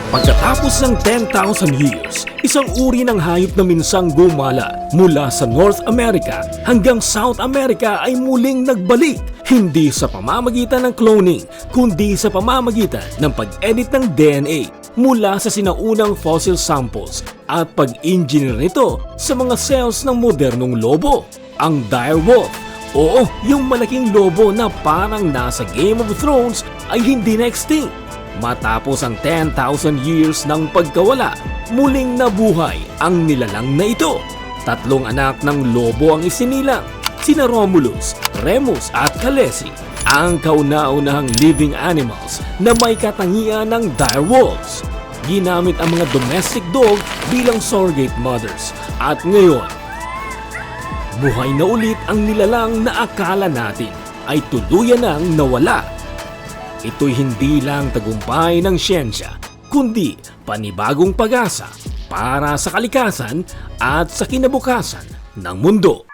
Pagkatapos ng 10,000 years, isang uri ng hayop na minsang gumala mula sa North America hanggang South America ay muling nagbalik. Hindi sa pamamagitan ng cloning, kundi sa pamamagitan ng pag-edit ng DNA mula sa sinaunang fossil samples at pag-engineer nito sa mga cells ng modernong lobo. Ang direwolf, oo, yung malaking lobo na parang nasa Game of Thrones ay hindi na extinct. Matapos ang 10,000 years ng pagkawala, muling nabuhay ang nilalang na ito. 3 anak ng lobo ang isinilang, sina Romulus, Remus at Khaleesi, ang kauna-unahang living animals na may katangian ng direwolves. Ginamit ang mga domestic dog bilang surrogate mothers at ngayon, buhay na ulit ang nilalang na akala natin ay tuluyan nang nawala. Ito'y hindi lang tagumpay ng siyensya, kundi panibagong pag-asa para sa kalikasan at sa kinabukasan ng mundo.